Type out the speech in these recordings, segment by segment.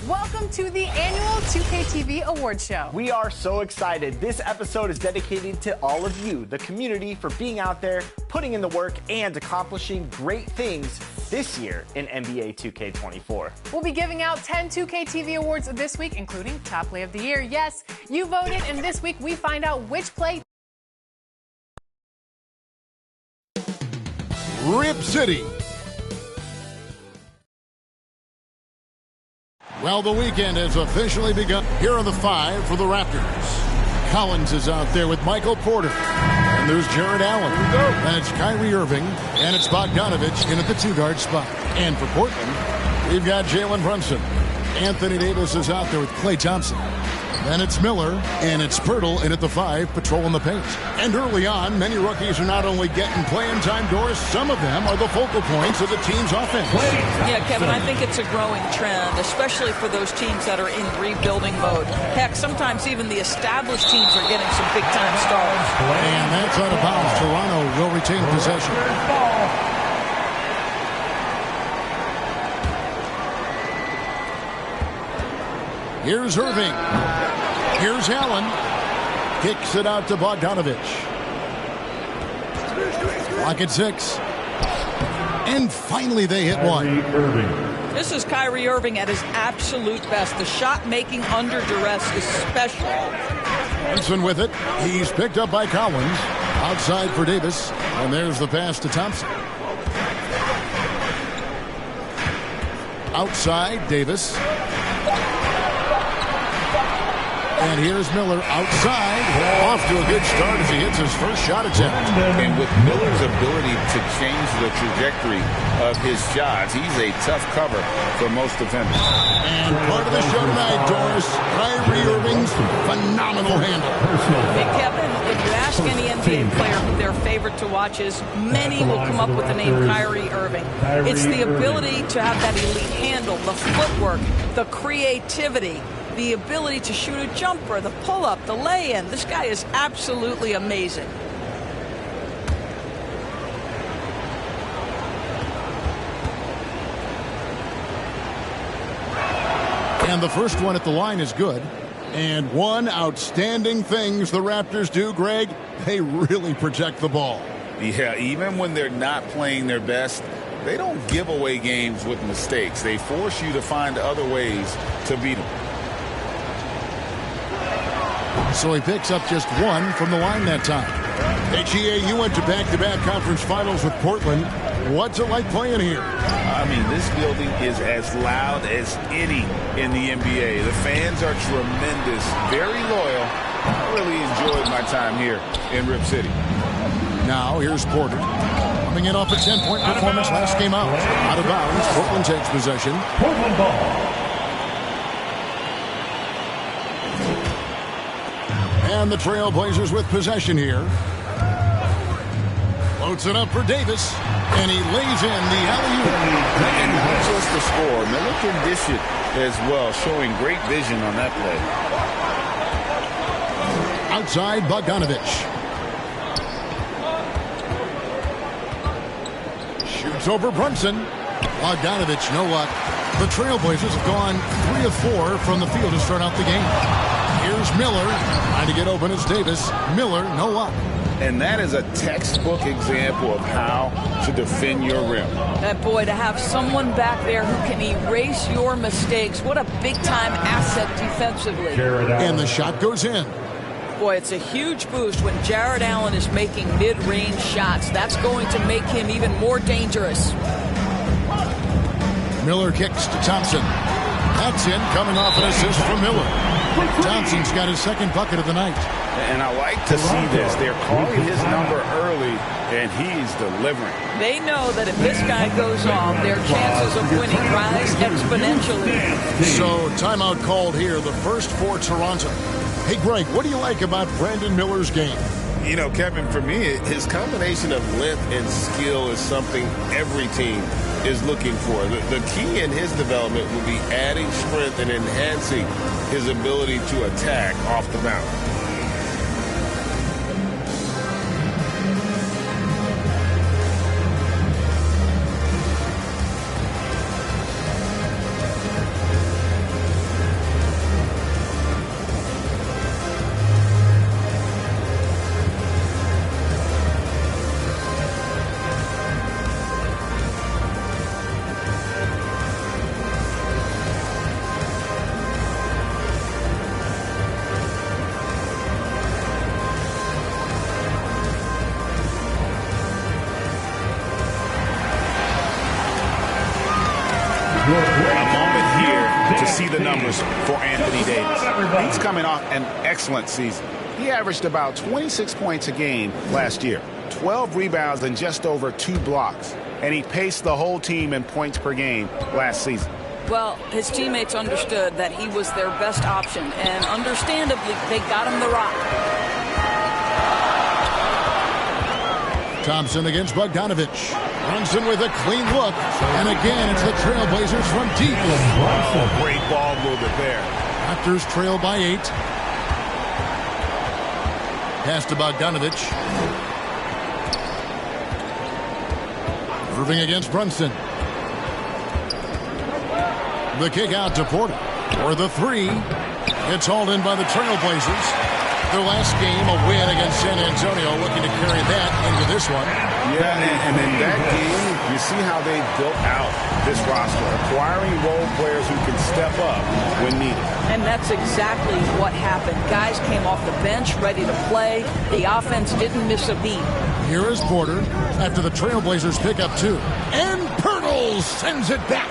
Welcome to the annual 2K TV Awards Show. We are so excited. This episode is dedicated to all of you, the community, for being out there, putting in the work, and accomplishing great things this year in NBA 2K24. We'll be giving out 10 2K TV awards this week, including Top Play of the Year. Yes, you voted, and this week we find out which play. Rip City. Well, the weekend has officially begun. Here are the five for the Raptors. Collins is out there with Michael Porter. And there's Jared Allen. And it's Kyrie Irving. And it's Bogdanovich in at the two-guard spot. And for Portland, we've got Jalen Brunson. Anthony Davis is out there with Klay Thompson. Then it's Miller, and it's Pirtle in at the 5, patrolling the paint. And early on, many rookies are not only getting playing time, Doris, some of them are the focal points of the team's offense. Yeah, Kevin, I think it's a growing trend, especially for those teams that are in rebuilding mode. Heck, sometimes even the established teams are getting some big-time starts. And that's out of bounds. Toronto will retain possession. Here's Irving. Here's Allen. Kicks it out to Bogdanovich. Clock at 6. And finally they hit one. This is Kyrie Irving at his absolute best. The shot making under duress is special. Brunson with it. He's picked up by Collins. Outside for Davis. And there's the pass to Thompson. Outside, Davis. And here's Miller outside. Off to a good start as he hits his first shot attempt. And with Miller's ability to change the trajectory of his shots, he's a tough cover for most defenders. And part of the show tonight, Doris, Kyrie Irving's phenomenal handle. Hey, Kevin, if you ask any NBA player who their favorite to watch is, many will come up with the name Kyrie Irving. It's the ability to have that elite handle, the footwork, the creativity, the ability to shoot a jumper, the pull-up, the lay-in. This guy is absolutely amazing. And the first one at the line is good. And one outstanding things the Raptors do, Greg, they really protect the ball. Yeah, even when they're not playing their best, they don't give away games with mistakes. They force you to find other ways to beat them. So he picks up just one from the line that time. HEA, you went to back-to-back conference finals with Portland. What's it like playing here? I mean, this building is as loud as any in the NBA. The fans are tremendous, very loyal. I really enjoyed my time here in Rip City. Now here's Porter. Coming in off a 10-point performance last game out. Out of bounds, Portland takes possession. Portland ball. And the Trailblazers with possession here. Floats it up for Davis. And he lays in the alley-oop. And not just the score. Miller can dish it as well, showing great vision on that play. Outside, Bogdanovich. Shoots over Brunson. Bogdanovich, no luck. The Trailblazers have gone 3 of 4 from the field to start out the game. Here's Miller. Trying to get open as Davis. Miller, no luck. And that is a textbook example of how to defend your rim. That boy, to have someone back there who can erase your mistakes, what a big-time asset defensively. And the shot goes in. Boy, it's a huge boost when Jared Allen is making mid-range shots. That's going to make him even more dangerous. Miller kicks to Thompson. That's in, coming off an assist from Miller. Thompson's got his second bucket of the night. And I like to see this. They're calling his number early, and he's delivering. They know that if this guy goes off, their chances of winning rise exponentially. So, timeout called here, the first for Toronto. Hey, Greg, what do you like about Brandon Miller's game? You know, Kevin, for me, his combination of length and skill is something every team is looking for. The key in his development will be adding strength and enhancing his ability to attack off the bounce. A moment here to see the numbers for Anthony Davis. He's coming off an excellent season. He averaged about 26 points a game last year, 12 rebounds and just over 2 blocks. And he paced the whole team in points per game last season. Well, his teammates understood that he was their best option, and understandably, they got him the rock. Thompson against Bogdanovich. Brunson with a clean look. And again, it's the Trailblazers from deep. Oh, great ball movement there. Raptors trail by 8. Pass to Bogdanovich. Irving against Brunson. The kick out to Porter. For the 3. It's hauled in by the Trailblazers. Their last game, a win against San Antonio, looking to carry that into this one. Yeah, and in that game, you see how they built out this roster, acquiring role players who can step up when needed. And that's exactly what happened. Guys came off the bench ready to play. The offense didn't miss a beat. Here is Porter after the Trailblazers pick up 2. And Pirtle sends it back.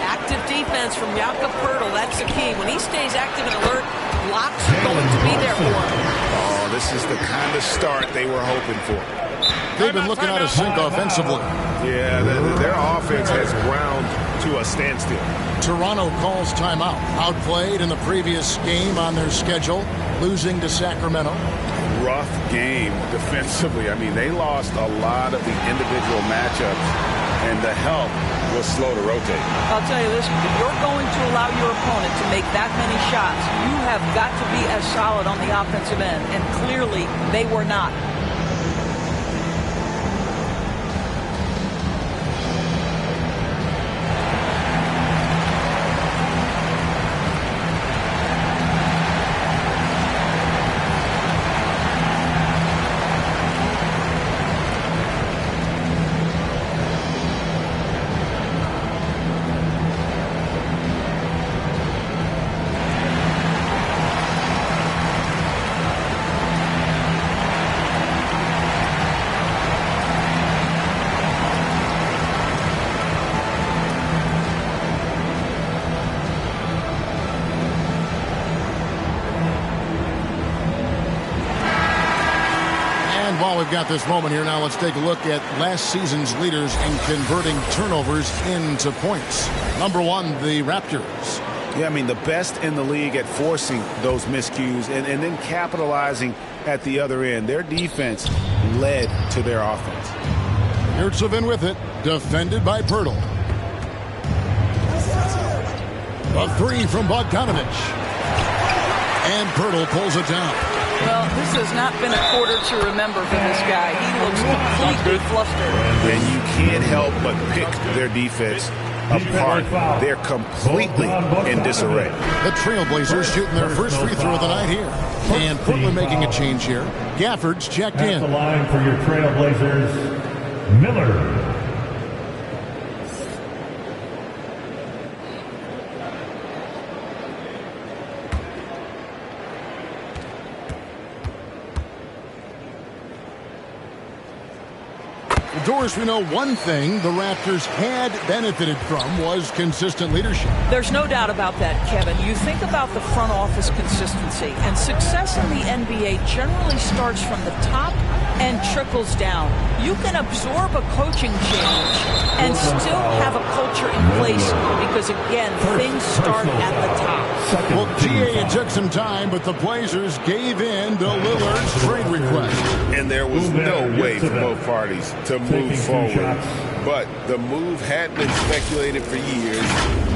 Active defense from Jakob Pirtle. That's the key. When he stays active and alert, blocks are going to be there for him. Oh, this is the kind of start they were hoping for. They've been looking out of sync offensively. Yeah, their offense has ground to a standstill. Toronto calls timeout. Outplayed in the previous game on their schedule, losing to Sacramento. Rough game defensively. I mean, they lost a lot of the individual matchups, and the help was slow to rotate. I'll tell you this, if you're going to allow your opponent to make that many shots, you have got to be as solid on the offensive end, and clearly they were not. While we've got this moment here now, let's take a look at last season's leaders in converting turnovers into points. Number 1, the Raptors. Yeah, I mean, the best in the league at forcing those miscues and then capitalizing at the other end. Their defense led to their offense. Yurtsevin with it, defended by Pirtle. A 3 from Bogdanovich. And Pirtle pulls it down. Well, this has not been a quarter to remember for this guy. He looks completely flustered. And you can't help but pick their defense apart. They're completely in disarray. The Trailblazers shooting their first free throw of the night here. And Portland making a change here. Gafford's checked in. The line for your Trailblazers, Miller. Doris, we know one thing the Raptors had benefited from was consistent leadership. There's no doubt about that, Kevin. You think about the front office consistency, and success in the NBA generally starts from the top and trickles down. You can absorb a coaching change and still have a culture in place because, again, things start at the top. Well, GA, it took some time, but the Blazers gave in to Lillard's trade request. And there was no way for both parties to move forward. But the move had been speculated for years,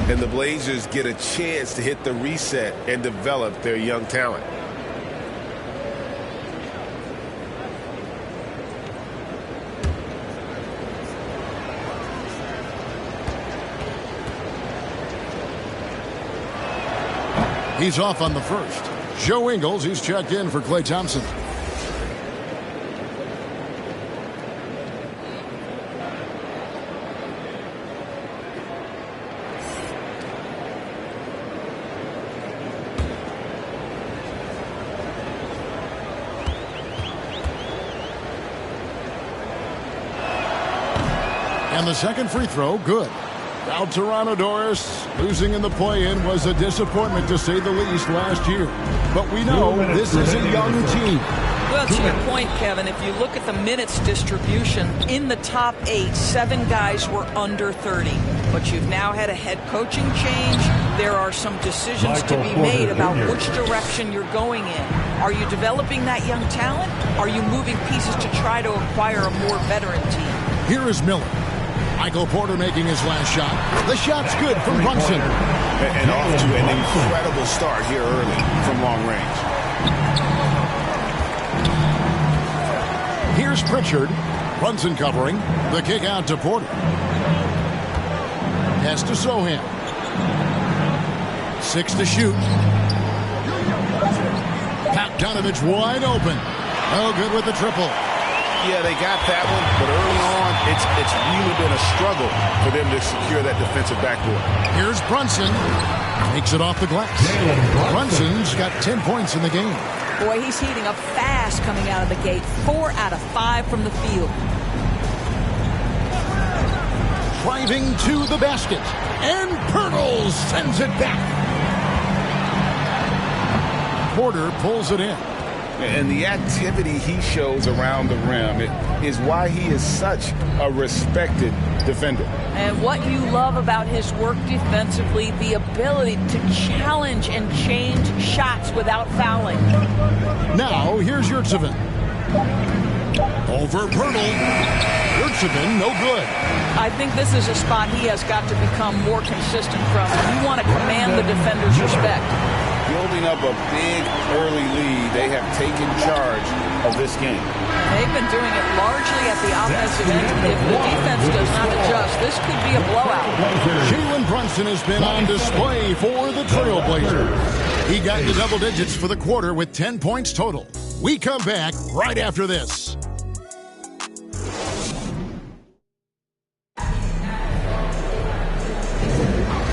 and the Blazers get a chance to hit the reset and develop their young talent. He's off on the first. Joe Ingles, he's checked in for Klay Thompson. And the second free throw, good. Now Toronto, Doris, losing in the play-in was a disappointment to say the least last year. But we know this is a young team. Well, to your point, Kevin, if you look at the minutes distribution, in the top 8, 7 guys were under 30. But you've now had a head coaching change. There are some decisions to be made about which direction you're going in. Are you developing that young talent? Are you moving pieces to try to acquire a more veteran team? Here is Miller. Michael Porter making his last shot. The shot's good from Brunson. And off to an incredible start here early from long range. Here's Pritchard. Brunson covering. The kick out to Porter. Pass to Sohan. 6 to shoot. Bogdanovich wide open. Oh, good with the triple. Yeah, they got that one, but early on, it's really been a struggle for them to secure that defensive backboard. Here's Brunson. Takes it off the glass. Brunson's got 10 points in the game. Boy, he's heating up fast coming out of the gate. 4 out of 5 from the field. Driving to the basket. And Pirtle sends it back. Porter pulls it in. And the activity he shows around the rim is why he is such a respected defender. And what you love about his work defensively, the ability to challenge and change shots without fouling. Now, here's Yurtseven. Over Pirtle. Yurtseven, no good. I think this is a spot he has got to become more consistent from. You want to command the defender's respect. Building up a big early lead, they have taken charge of this game. They've been doing it largely at the offensive end. If the defense does not adjust, this could be a blowout. Jalen Brunson has been on display for the Trailblazers. He got into double digits for the quarter with 10 points total. We come back right after this.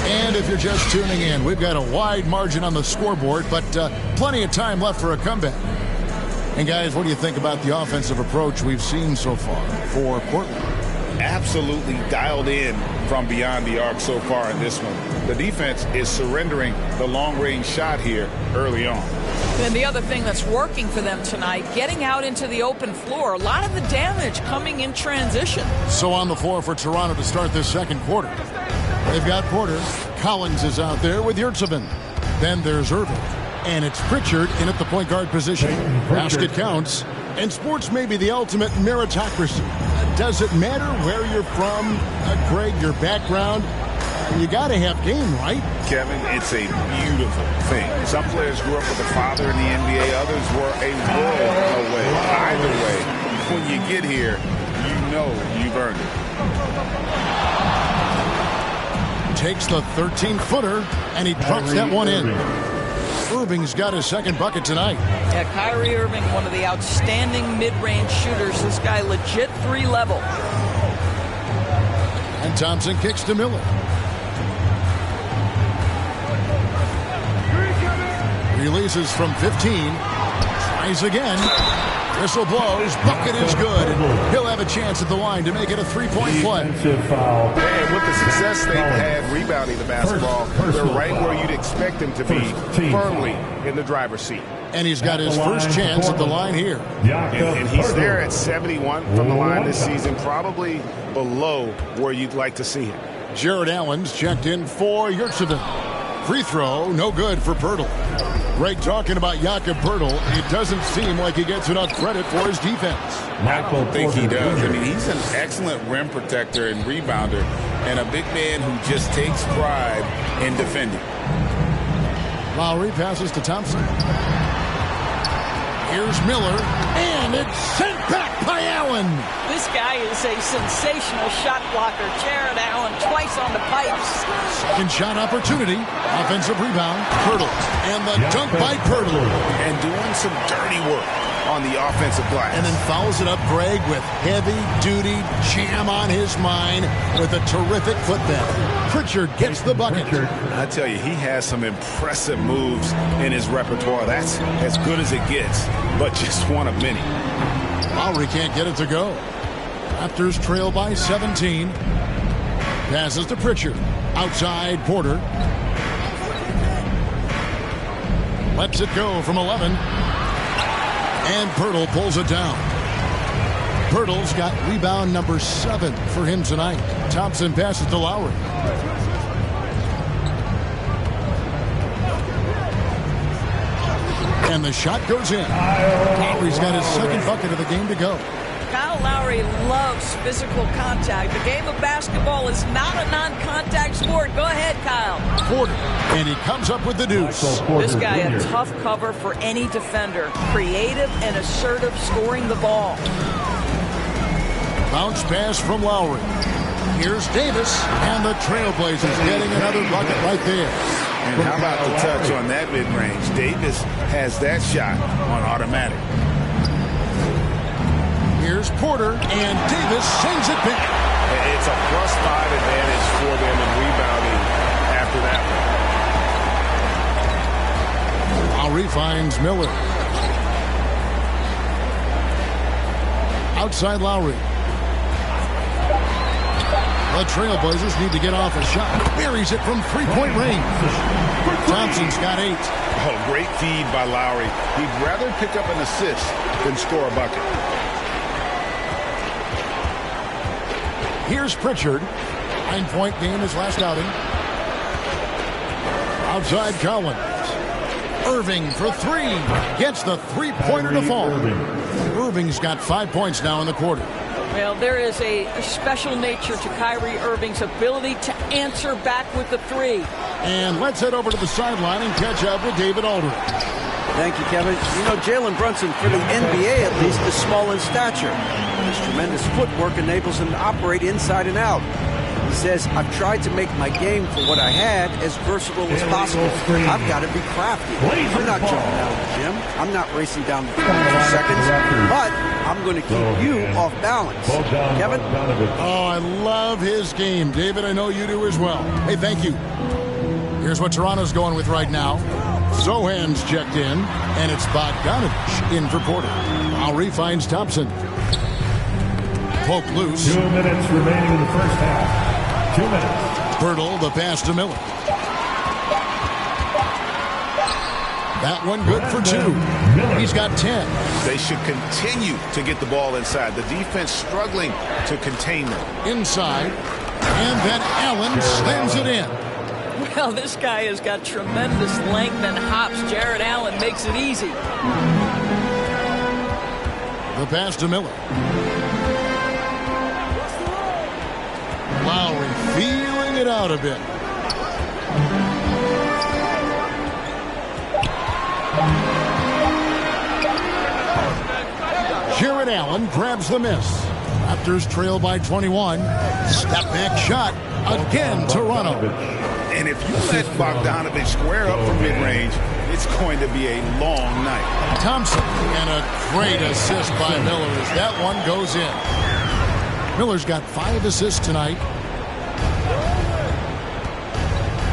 And if you're just tuning in, we've got a wide margin on the scoreboard, but plenty of time left for a comeback. And guys, what do you think about the offensive approach we've seen so far for Portland? Absolutely dialed in from beyond the arc so far in this one. The defense is surrendering the long-range shot here early on. And the other thing that's working for them tonight, getting out into the open floor. A lot of the damage coming in transition. So on the floor for Toronto to start this second quarter. They've got Porter. Collins is out there with Yurtseven. Then there's Irving. And it's Pritchard in at the point guard position. Basket counts. And sports may be the ultimate meritocracy. Does it matter where you're from, Greg, your background? You got to have game, right? Kevin, it's a beautiful thing. Some players grew up with a father in the NBA. Others were a world away. Either way, when you get here, you know you've earned it. Takes the 13-footer, and he drops that one in. Irving's got his second bucket tonight. Yeah, Kyrie Irving, one of the outstanding mid-range shooters. This guy legit 3-level. And Thompson kicks to Miller. Releases from 15. Tries again. Whistle blows. Bucket is good. He'll have a chance at the line to make it a three-point play. And with the success they've had rebounding the basketball, they're right where you'd expect them to be, firmly in the driver's seat. And he's got his first chance at the line here. And he's there at 71 from the line this season, probably below where you'd like to see him. Jared Allen's checked in for Yurtseven. Free throw, no good for Pirtle. Greg talking about Jakob Pirtle, it doesn't seem like he gets enough credit for his defense. I don't think he does. I mean, he's an excellent rim protector and rebounder, and a big man who just takes pride in defending. Lowry passes to Thompson. Here's Miller, and it's sent back by Allen. This guy is a sensational shot blocker. Jared Allen twice on the pipes. Second shot opportunity. Offensive rebound. Pirtle. And the dunk by Pirtle. And doing some dirty work on the offensive glass. And then fouls it up, Greg, with heavy-duty jam on his mind with a terrific football. Pritchard gets the bucket. I tell you, he has some impressive moves in his repertoire. That's as good as it gets, but just one of many. Lowry can't get it to go. Raptors trail by 17. Passes to Pritchard. Outside Porter. Lets it go from 11. And Pirtle pulls it down. Pirtle's got rebound number 7 for him tonight. Thompson passes to Lowry. And the shot goes in. Lowry's got his second bucket of the game to go. Kyle Lowry loves physical contact. The game of basketball is not a non-contact sport. Go ahead, Kyle. Porter. And he comes up with the deuce. This guy, a tough cover for any defender. Creative and assertive scoring the ball. Bounce pass from Lowry. Here's Davis. And the Trailblazers getting another bucket right there. And how about the touch on that mid-range? Davis has that shot on automatic. Here's Porter, and Davis sends it back. It's a +5 advantage for them in rebounding after that one. Lowry finds Miller. Outside Lowry. The Trailblazers need to get off a shot. Buries it from three-point range. Thompson's got 8. Oh, great feed by Lowry. He'd rather pick up an assist than score a bucket. Here's Pritchard. 9-point game his last outing. Outside Collins. Irving for 3. Gets the three-pointer to fall. Irving's got 5 points now in the quarter. Well, there is a special nature to Kyrie Irving's ability to answer back with the 3. And let's head over to the sideline and catch up with David Aldridge. Thank you, Kevin. You know, Jalen Brunson, for the NBA at least, is small in stature. His tremendous footwork enables him to operate inside and out. He says, I've tried to make my game for what I had as versatile as possible. I've got to be crafty. I'm not jumping out of the gym. I'm not racing down the 22 seconds. But I'm going to keep you off balance. Kevin? Oh, I love his game. David, I know you do as well. Hey, thank you. Here's what Toronto's going with right now. Zohan's checked in, and it's Bogdanovich in for Porter. Lowry finds Thompson. Poke loose. 2 minutes remaining in the first half. 2 minutes. Pirtle, the pass to Miller. That one good for 2. He's got 10. They should continue to get the ball inside. The defense struggling to contain them. Inside. And then Allen slams it in. Well, this guy has got tremendous length and hops. Jared Allen makes it easy. The pass to Miller. Lowry feeling it out a bit. Jared Allen grabs the miss. Raptors trail by 21. Step back shot. Again, Toronto. And if you let Bogdanovich square up from mid-range, it's going to be a long night. Thompson, and a great assist by Miller as that one goes in. Miller's got 5 assists tonight.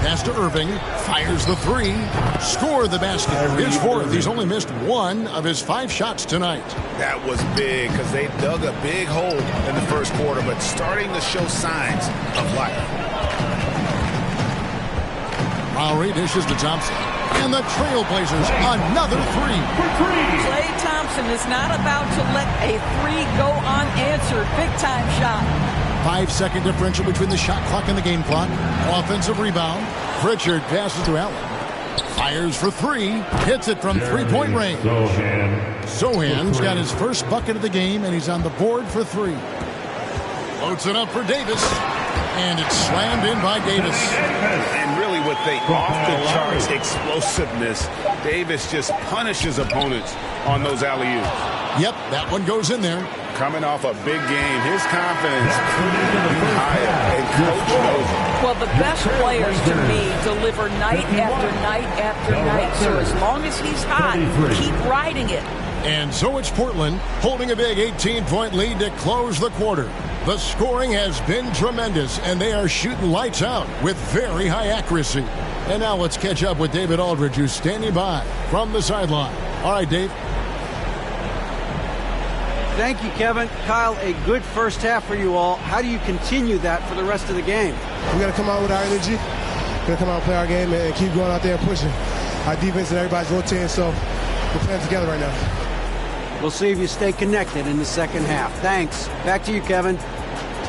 Pass to Irving. Fires the 3. Score the basket. His 4th. He's only missed 1 of his 5 shots tonight. That was big because they dug a big hole in the first quarter, but starting to show signs of life. Lowry dishes to Thompson. And the Trailblazers, another 3. Klay Thompson is not about to let a 3 go unanswered. Big-time shot. 5-second differential between the shot clock and the game clock. Offensive rebound. Pritchard passes to Allen. Fires for 3. Hits it from three-point range. Zohan's got his first bucket of the game, and he's on the board for 3. Loads it up for Davis. And it's slammed in by Davis. And really with the off-the-charts explosiveness, Davis just punishes opponents on those alley-oops. Yep, that one goes in there. Coming off a big game, his confidence higher, and coach knows it. Well, the best players to me deliver night after night after night. So as long as he's hot, keep riding it. And so it's Portland holding a big 18-point lead to close the quarter. The scoring has been tremendous, and they are shooting lights out with very high accuracy. And now let's catch up with David Aldridge, who's standing by from the sideline. All right, Dave. Thank you, Kevin. Kyle, a good first half for you all. How do you continue that for the rest of the game? We got to come out with our energy. We're going to come out and play our game and keep going out there and pushing. Our defense and everybody's rotating, so we're playing together right now. We'll see if you stay connected in the second half. Thanks. Back to you, Kevin.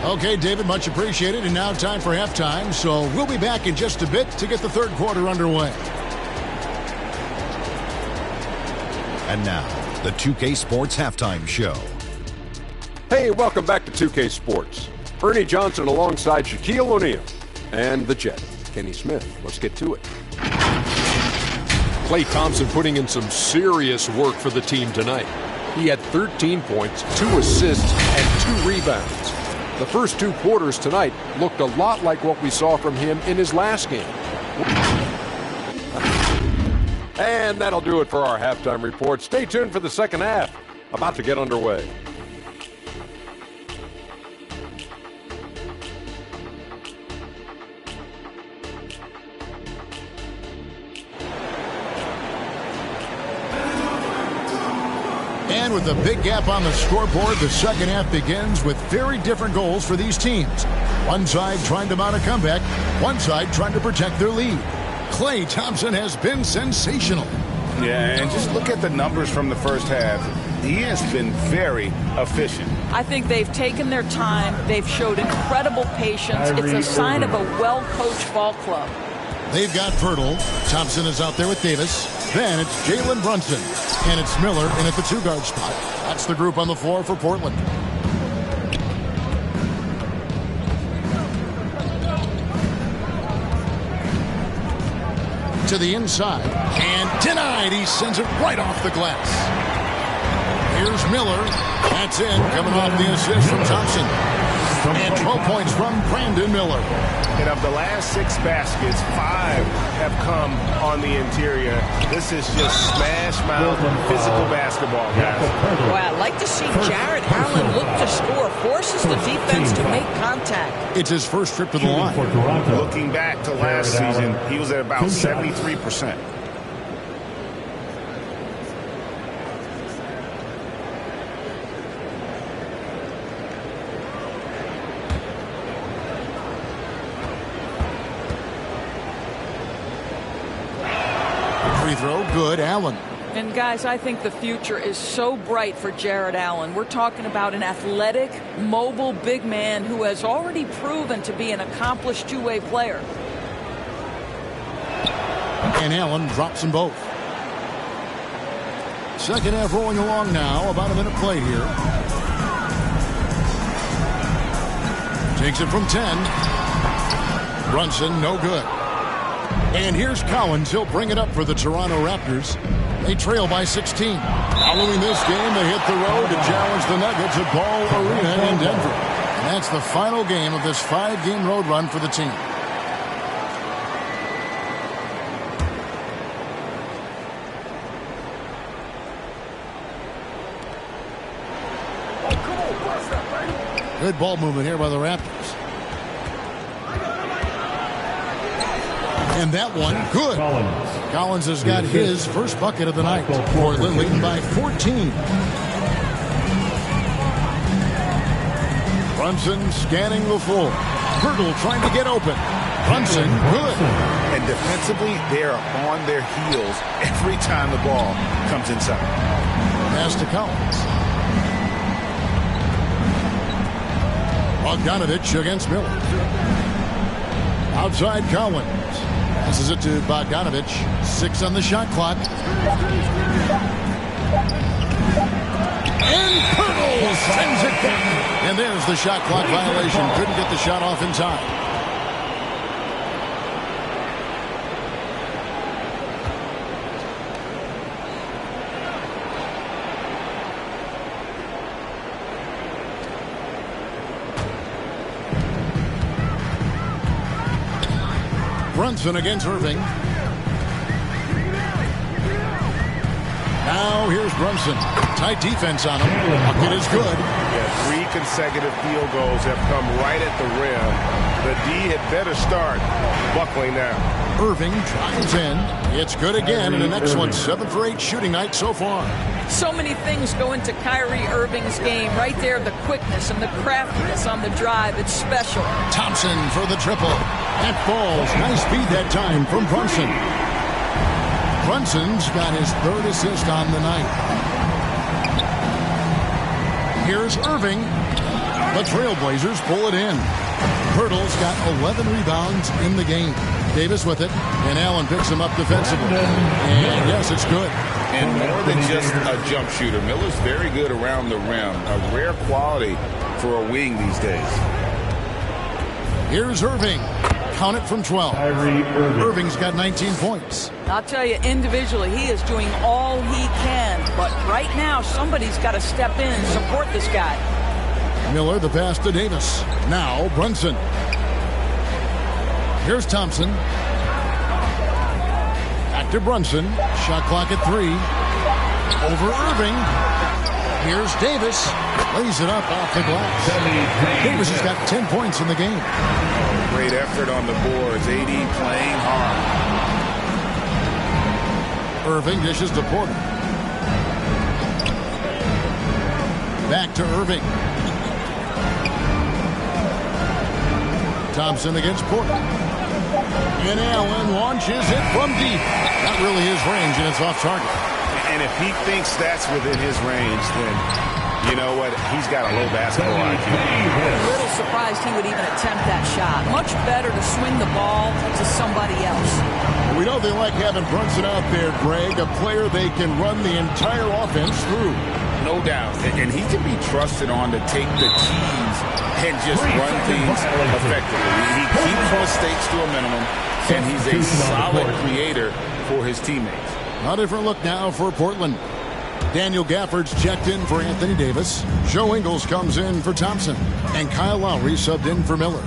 Okay, David, much appreciated. And now time for halftime, so we'll be back in just a bit to get the third quarter underway. And now, the 2K Sports Halftime Show. Hey, welcome back to 2K Sports. Ernie Johnson alongside Shaquille O'Neal and the Jet, Kenny Smith. Let's get to it. Klay Thompson putting in some serious work for the team tonight. He had 13 points, 2 assists, and 2 rebounds. The first 2 quarters tonight looked a lot like what we saw from him in his last game. And that'll do it for our halftime report. Stay tuned for the second half, about to get underway. And with a big gap on the scoreboard, the second half begins with very different goals for these teams. One side trying to mount a comeback, one side trying to protect their lead. Klay Thompson has been sensational. Yeah, and just look at the numbers from the first half. He has been very efficient. I think they've taken their time. They've showed incredible patience. It's a sign of a well-coached ball club. They've got Pirtle. Thompson is out there with Davis. Then it's Jalen Brunson. And it's Miller in at the 2-guard spot. That's the group on the floor for Portland. To the inside. And denied. He sends it right off the glass. Here's Miller. That's in. Coming off the assist from Thompson. And 12 points from Brandon Miller. And of the last 6 baskets, 5 have come on the interior. This is just smash mouth physical basketball, guys. Boy, I'd like to see Jared Allen look to score, forces the defense to make contact. It's his first trip to the line. Looking back to last season, he was at about 73%. Throw good. Allen. And guys, I think the future is so bright for Jared Allen. We're talking about an athletic, mobile big man who has already proven to be an accomplished two-way player. And Allen drops them both. Second half rolling along now. About a minute played here. Takes it from 10. Brunson, no good. And here's Collins. He'll bring it up for the Toronto Raptors. They trail by 16. Following this game, they hit the road to challenge the Nuggets at Ball Arena in Denver. And that's the final game of this 5-game road run for the team. Good ball movement here by the Raptors. And that one, good. Collins has got his first bucket of the night. Portland leading by 14. Brunson scanning the floor. Pirtle trying to get open. Brunson, good. And defensively, they are on their heels every time the ball comes inside. Pass to Collins. Bogdanovich against Miller. Outside Collins. Passes it to Bogdanovich. 6 on the shot clock. And Pirtle sends it back. And there's the shot clock violation. Couldn't get the shot off in time. Brunson against Irving. Now here's Brunson. Tight defense on him. Bucket is good. Yeah, 3 consecutive field goals have come right at the rim. The D had better start buckling now. Irving drives in. It's good again, and an excellent 7 for 8 shooting night so far. So many things go into Kyrie Irving's game. Right there, the quickness and the craftiness on the drive. It's special. Thompson for the triple. That falls. Nice speed that time from Brunson. Brunson's got his 3rd assist on the night. Here's Irving. The Trailblazers pull it in. Hurdle's got 11 rebounds in the game. Davis with it, and Allen picks him up defensively. And yes, it's good. And more than just a jump shooter, Miller's very good around the rim. A rare quality for a wing these days. Here's Irving. Count it from 12. Irving's got 19 points. I'll tell you, individually, he is doing all he can. But right now, somebody's got to step in and support this guy. Miller, the pass to Davis. Now, Brunson. Here's Thompson. Back to Brunson. Shot clock at 3. Over Irving. Here's Davis. Lays it up off the glass. Davis has got 10 points in the game. Great effort on the boards. AD playing hard. Irving dishes to Porter. Back to Irving. Thompson against Porter. And Allen launches it from deep. Not really his range, and it's off target. And if he thinks that's within his range, then you know what? He's got a low basketball IQ. A little surprised he would even attempt that shot. Much better to swing the ball to somebody else. We know they like having Brunson out there, Greg, a player they can run the entire offense through. No doubt. And he can be trusted on to take the keys and just run things effectively. He keeps mistakes to a minimum, and he's a solid creator for his teammates. A different look now for Portland. Daniel Gafford's checked in for Anthony Davis. Joe Ingles comes in for Thompson. And Kyle Lowry subbed in for Miller.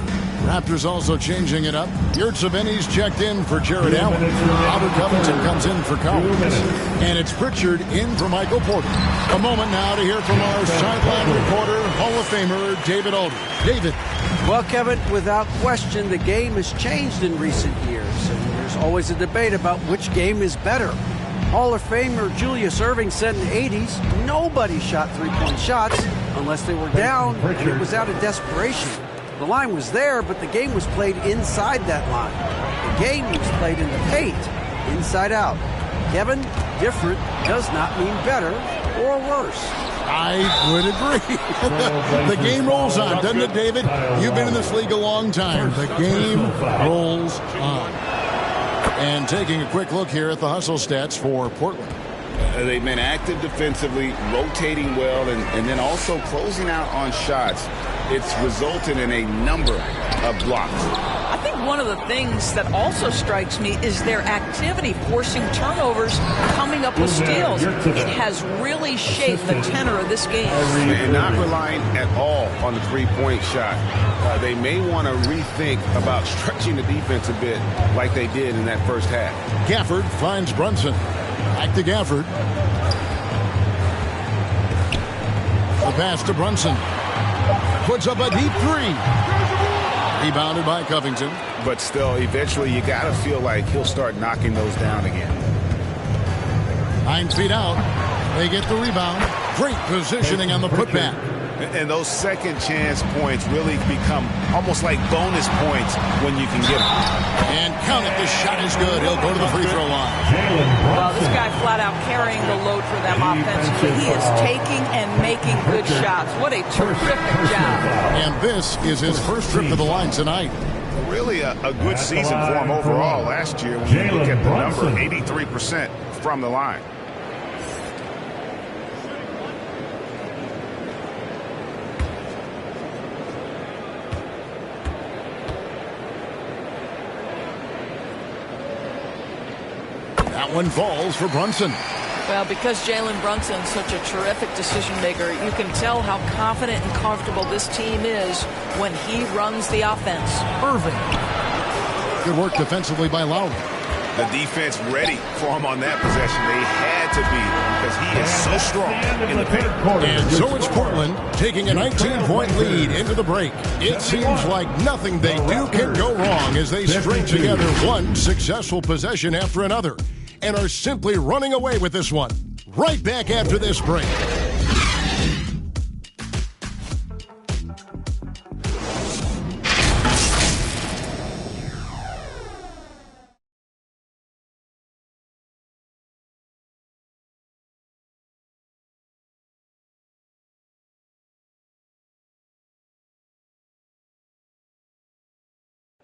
Raptors also changing it up. Yurtseven Benny's checked in for Jared Allen. Albert Covington comes in for Collins. And it's Pritchard in for Michael Porter. A moment now to hear from our sideline reporter, Hall of Famer David Aldridge. David. Well, Kevin, without question, the game has changed in recent years. And there's always a debate about which game is better. Hall of Famer Julius Erving said in the 80s, nobody shot three-point shots unless they were down, and it was out of desperation. The line was there, but the game was played inside that line. The game was played in the paint, inside out. Kevin, different does not mean better or worse. I would agree. The game rolls on, doesn't it, David? You've been in this league a long time. The game rolls on. And taking a quick look here at the hustle stats for Portland. They've been active defensively, rotating well, and then also closing out on shots. It's resulted in a number of blocks. I think one of the things that also strikes me is their activity forcing turnovers, coming up with steals. It has really shaped the tenor of this game. And not relying at all on the three-point shot. They may want to rethink about stretching the defense a bit like they did in that first half. Gafford finds Brunson. Back to Gafford. The pass to Brunson. Puts up a deep three. Rebounded by Covington. But still, eventually you got to feel like he'll start knocking those down again. 9 feet out. They get the rebound. Great positioning on the putback. And those second chance points really become almost like bonus points when you can get them. And count it, the shot is good. He'll go to the free throw line. Well, this guy flat out carrying the load for them offensively. He is taking and making good shots. What a terrific job. And this is his first trip to the line tonight. Really a good season for him overall last year when you look at the number, 83% from the line. That one falls for Brunson. Well, because Jalen Brunson's such a terrific decision maker, you can tell how confident and comfortable this team is when he runs the offense. Irving. Good work defensively by Lowry. The defense ready for him on that possession. They had to be because he is so strong in the paint. And so it's Portland taking a 19-point lead into the break. It seems like nothing they do can go wrong as they string together one successful possession after another and are simply running away with this one. Right back after this break.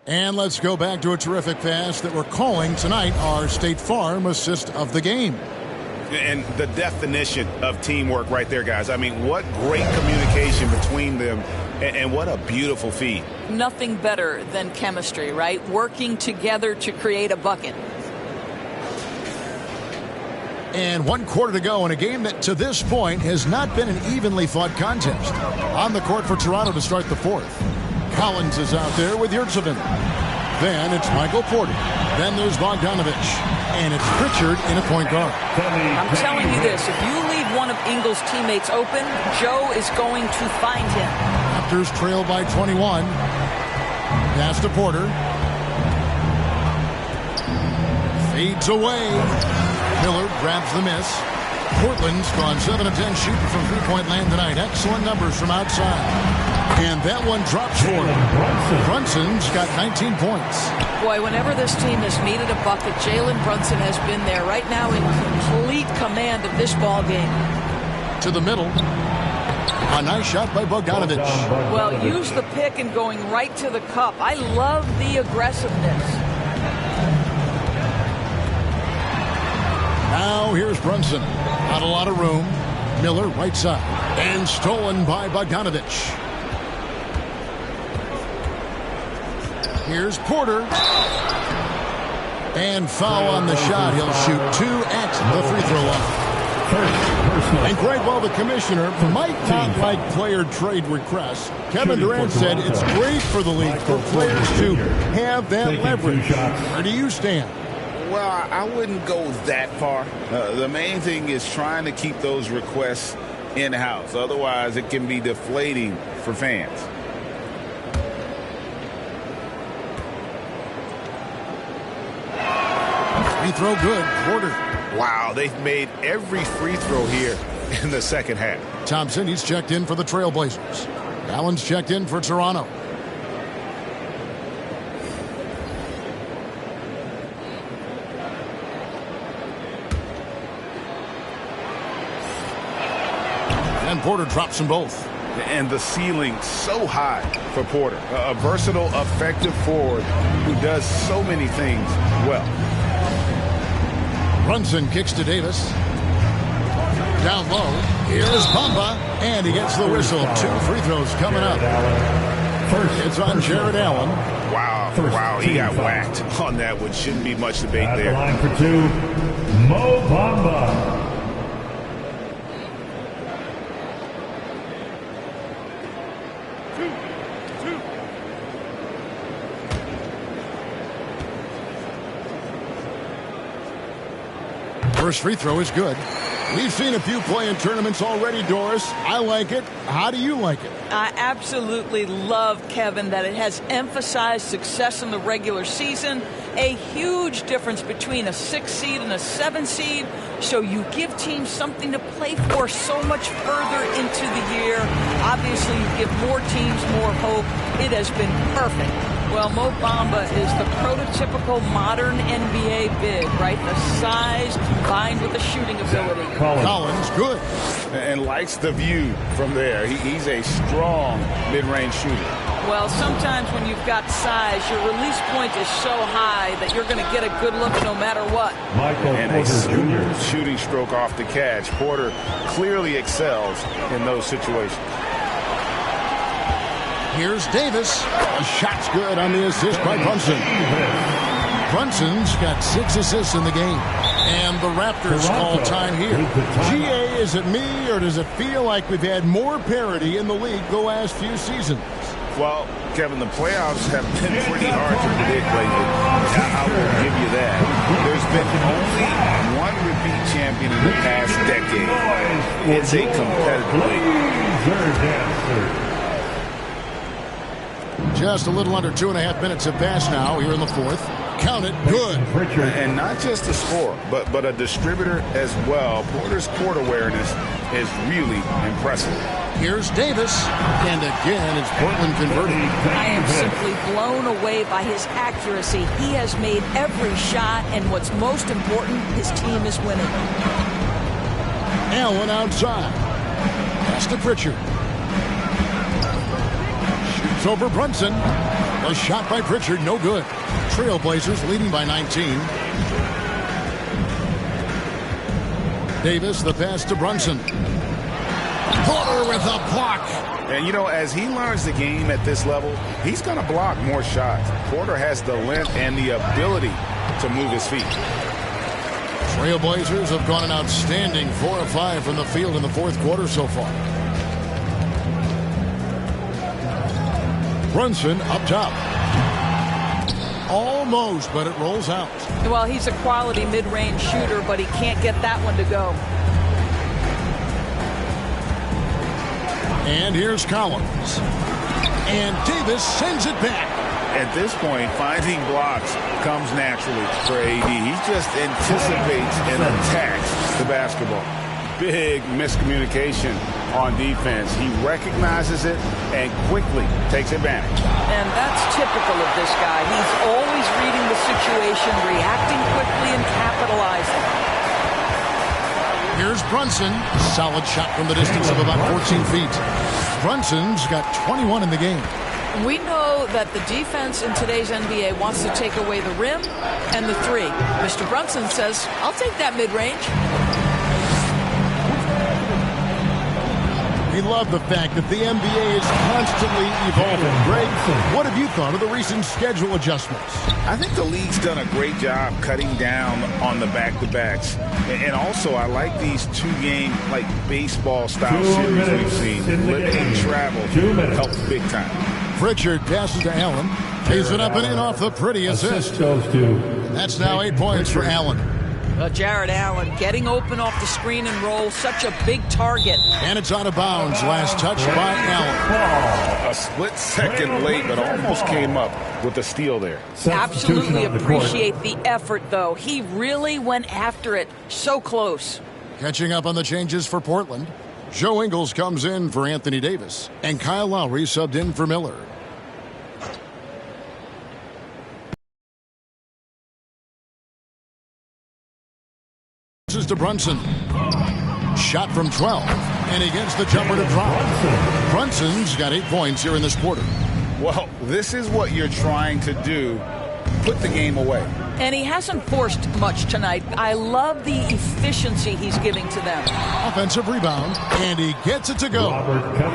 And let's go back to a terrific pass that we're calling tonight our State Farm assist of the game. And the definition of teamwork right there, guys. I mean, what great communication between them, and what a beautiful feed. Nothing better than chemistry, right? Working together to create a bucket. And 1 quarter to go in a game that to this point has not been an evenly fought contest. On the court for Toronto to start the fourth. Collins is out there with Yurtsevin. Then it's Michael Porter. Then there's Bogdanovich. And it's Pritchard in a point guard. I'm telling you this, if you leave one of Ingles' teammates open, Joe is going to find him. Raptors trail by 21. Pass to Porter. Fades away. Miller grabs the miss. Portland's gone 7 of 10 shooting from three-point land tonight. Excellent numbers from outside. And that one drops for him. Brunson's got 19 points. Boy, whenever this team has needed a bucket, Jalen Brunson has been there right now in complete command of this ball game. To the middle. A nice shot by Bogdanovich. Well, use the pick and going right to the cup. I love the aggressiveness. Now here's Brunson. Not a lot of room. Miller right side. And stolen by Bogdanovich. Here's Porter. And foul on the shot. He'll shoot 2 at the free throw line. And Greg, while the commissioner might not like player trade requests, Kevin Durant said it's great for the league for players to have that leverage. Where do you stand? Well, I wouldn't go that far. The main thing is trying to keep those requests in-house. Otherwise, it can be deflating for fans. Free throw good. Porter. Wow, they've made every free throw here in the second half. Thompson, he's checked in for the Trailblazers. Allen's checked in for Toronto. And Porter drops them both. And the ceiling so high for Porter. A versatile, effective forward who does so many things well. Brunson kicks to Davis. Down low. Here's Bamba. And he gets the whistle. 2 free throws coming up. It's on Jared Allen. Wow, he got whacked on that one. Shouldn't be much debate At there. the line for 2, Mo Bamba. First free throw is good. We've seen a few play in tournaments already, Doris. I like it. How do you like it? I absolutely love, Kevin, that it has emphasized success in the regular season. A huge difference between a 6 seed and a 7 seed. So you give teams something to play for so much further into the year. Obviously, you give more teams more hope. It has been perfect. Well, Mo Bamba is the prototypical modern NBA big, right? The size combined with the shooting ability. Collins, good. And likes the view from there. He's a strong mid-range shooter. Well, sometimes when you've got size, your release point is so high that you're going to get a good look no matter what. And a smooth shooting stroke off the catch. Porter clearly excels in those situations. Here's Davis. The shot's good on the assist by Brunson. Brunson's got 6 assists in the game. And the Raptors call time here. GA, is it me or does it feel like we've had more parity in the league the last few seasons? Well, Kevin, the playoffs have been pretty hard to predict lately. I will give you that. There's been only one repeat champion in the past decade. It's a competitive league. Just a little under 2.5 minutes have passed now here in the fourth. Count it, good. And not just a scorer, but a distributor as well. Porter's court awareness is really impressive. Here's Davis, and again it's Portland converting. I am simply blown away by his accuracy. He has made every shot, and what's most important, his team is winning. Allen outside. Pass to Pritchard. Shoots over Brunson. A shot by Pritchard, no good. Trailblazers leading by 19. Davis, the pass to Brunson. Porter with a block. And, you know, as he learns the game at this level, he's going to block more shots. Porter has the length and the ability to move his feet. Trailblazers have gone an outstanding 4 of 5 from the field in the fourth quarter so far. Brunson up top. Almost, but it rolls out. Well, he's a quality mid-range shooter, but he can't get that one to go. And here's Collins. And Davis sends it back. At this point, finding blocks comes naturally for AD. He just anticipates and attacks the basketball. Big miscommunication on defense. He recognizes it and quickly takes advantage. And that's typical of this guy. He's always reading the situation, reacting quickly, and capitalizing. Here's Brunson. Solid shot from the distance of about 14 feet. Brunson's got 21 in the game. We know that the defense in today's NBA wants to take away the rim and the three. Mr. Brunson says, I'll take that mid-range. We love the fact that the NBA is constantly evolving. Greg, what have you thought of the recent schedule adjustments? I think the league's done a great job cutting down on the back-to-backs. And also, I like these two-game, like, baseball-style series we've seen. Limiting travel helps big time. Pritchard passes to Allen. Pays it up and in off the pretty assist. That's now 8 points for Allen. Jared Allen getting open off the screen and roll. Such a big target. And it's out of bounds. Last touch by Allen. A split second late, but almost came up with a steal there. Absolutely appreciate the effort, though. He really went after it. So close. Catching up on the changes for Portland. Joe Ingles comes in for Anthony Davis. And Kyle Lowry subbed in for Miller. This is to Brunson. Shot from 12. And he gets the jumper to drop. Brunson's got 8 points here in this quarter. Well, this is what you're trying to do. Put the game away. And he hasn't forced much tonight. I love the efficiency he's giving to them. Offensive rebound. And he gets it to go.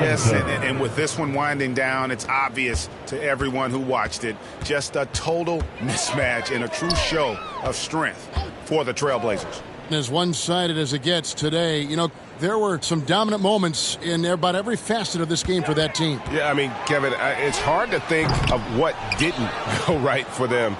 Yes, and with this one winding down, it's obvious to everyone who watched it. Just a total mismatch and a true show of strength for the Trailblazers. As one-sided as it gets today, you know, there were some dominant moments in about every facet of this game for that team. Yeah, I mean, Kevin, it's hard to think of what didn't go right for them.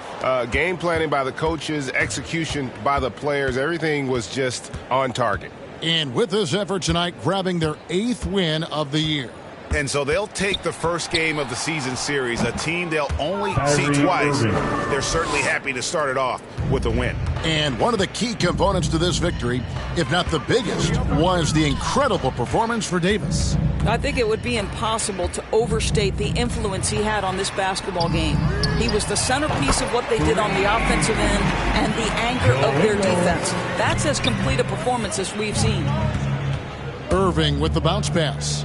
Game planning by the coaches, execution by the players, everything was just on target. And with this effort tonight, grabbing their 8th win of the year. And so they'll take the first game of the season series, a team they'll only see twice. They're certainly happy to start it off with a win. And one of the key components to this victory, if not the biggest, was the incredible performance for Davis. I think it would be impossible to overstate the influence he had on this basketball game. He was the centerpiece of what they did on the offensive end and the anchor of their defense. That's as complete a performance as we've seen. Irving with the bounce pass.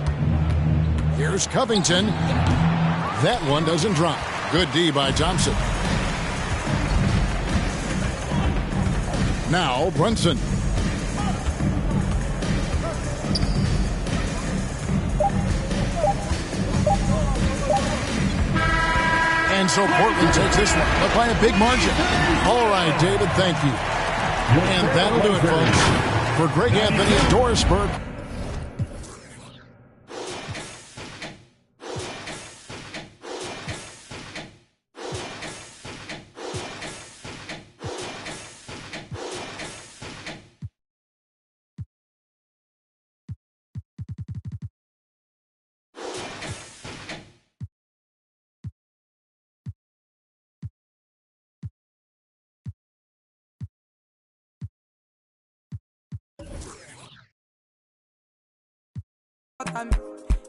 Here's Covington. That one doesn't drop. Good D by Thompson. Now Brunson. And so Portland takes this one, but by a big margin. All right, David, thank you. And that'll do it, folks. For Greg Anthony and Doris Burke.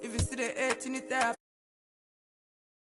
If you see the 18 it there.